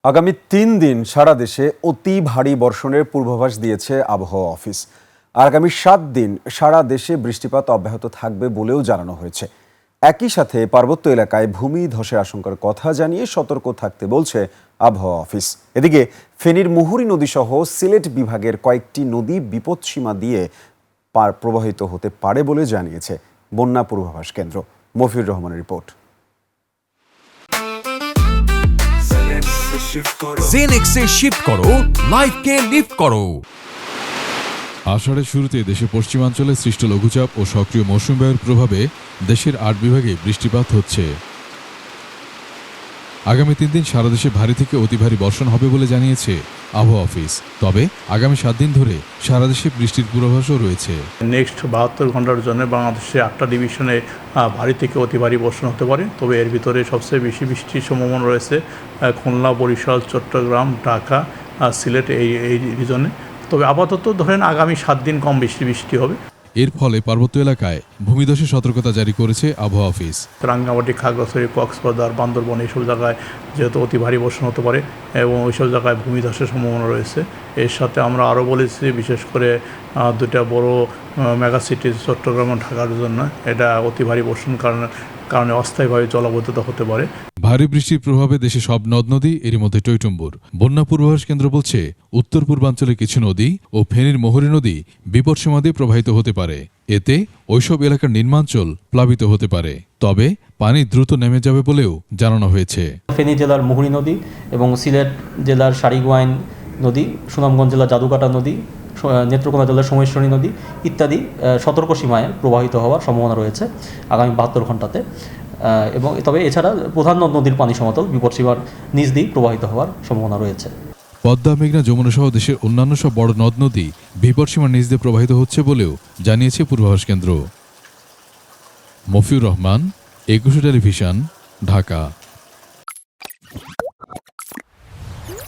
আগামী ৩ দিন সারা দেশে অতি ভারী বর্ষণের পূর্বাভাস দিয়েছে আবহাওয়া অফিস। আগামী ৭ দিন সারা দেশে বৃষ্টিপাত অব্যাহত থাকবে বলেও জানানো হয়েছে। একই সাথে পার্বত্য এলাকায় ভূমি ধসের আশঙ্কার কথা জানিয়ে সতর্ক থাকতে বলছে আবহাওয়া অফিস। এদিকে ফেনীর মুহুরী নদী সহ সিলেট বিভাগের কয়েকটি নদী বিপদসীমা দিয়ে প্রবাহিত হতে পারে বলে জানিয়েছে বন্যা পূর্বাভাস কেন্দ্র। মফিউর রহমানের রিপোর্ট। জেনেক্সে শিফট করো, লাইফকে লিফট করো। আষাঢ়ের শুরুতে দেশের পশ্চিমাঞ্চলে সৃষ্ট লঘুচাপ ও সক্রিয় মৌসুমী বায়ুর প্রভাবে দেশের ৮ বিভাগে বৃষ্টিপাত হচ্ছে। আগামী ৩ দিন সারা দেশে ভারী থেকে অতি ভারী বর্ষণ হবে বলে জানিয়েছে আবহাওয়া অফিস। তবে আগামী ৭ দিন ধরে সারা দেশে বৃষ্টির পূর্বাভাসও রয়েছে। নেক্সট ৭২ ঘন্টার জন্য বাংলাদেশে ৮টা ডিভিশনে ভারী থেকে অতি ভারী বর্ষণ হতে পারে। তবে এর ভিতরে সবচেয়ে বেশি বৃষ্টির সম্ভাবনা রয়েছে খুলনা, বরিশাল, চট্টগ্রাম, ঢাকা, সিলেট এই রিজনে। তবে আপাতত ধরেন আগামী ৭ দিন কম বেশি বৃষ্টি হবে। এর ফলে পার্বত্য এলাকায় ভূমিধসের সতর্কতা জারি করেছে আবহাওয়া অফিস। রাঙ্গামাটি, খাগড়াছড়ি, কক্সবাজার, বান্দরবন এইসব জায়গায় যেহেতু অতি ভারী বর্ষণ হতে পারে এবং ওইসব জায়গায় ভূমিধসের সম্ভাবনা রয়েছে। এর সাথে আমরা আরও বলেছি, বিশেষ করে দুটা বড় মেগা সিটি চট্টগ্রাম ও ঢাকার জন্য এটা অতি ভারী বর্ষণ কারণে অস্থায়ীভাবে জলাবদ্ধতা হতে পারে। ভারী বৃষ্টির প্রভাবে দেশে সব নদ নদী এরই মধ্যে টইটুম্বুর। বন্যা পূর্বাভাস কেন্দ্র বলছে, উত্তর পূর্বাঞ্চলে কিছু নদী ও ফেনীর মুহুরী নদী বিপদসীমা দিয়ে প্রবাহিত হতে পারে। এতে ওইসব এলাকার নিম্নাঞ্চল প্লাবিত হতে পারে। তবে পানি দ্রুত নেমে যাবে বলেও জানানো হয়েছে। ফেনী জেলার মুহুরী নদী এবং সিলেট জেলার সারিগোয়াইন নদী, সুনামগঞ্জ জেলার জাদুকাটা নদী, নেত্রকোনা জেলার সোমেশ্বরী নদী ইত্যাদি সতর্ক সীমায় প্রবাহিত হওয়ার সম্ভাবনা রয়েছে আগামী ৭২ ঘন্টাতে। এবং তবে এছাড়া প্রধান নদ নদীর পানি সমতল বিপদসীমার নিচ দিয়ে প্রবাহিত হওয়ার সম্ভাবনা রয়েছে। পদ্মা, মেঘনা, যমুনা সহ দেশের অন্যান্য সব বড় নদ নদী বিপদসীমার নিচ দিয়ে প্রবাহিত হচ্ছে বলেও জানিয়েছে পূর্বাভাস কেন্দ্র। মফিউর রহমান, ২১ টেলিভিশন, ঢাকা।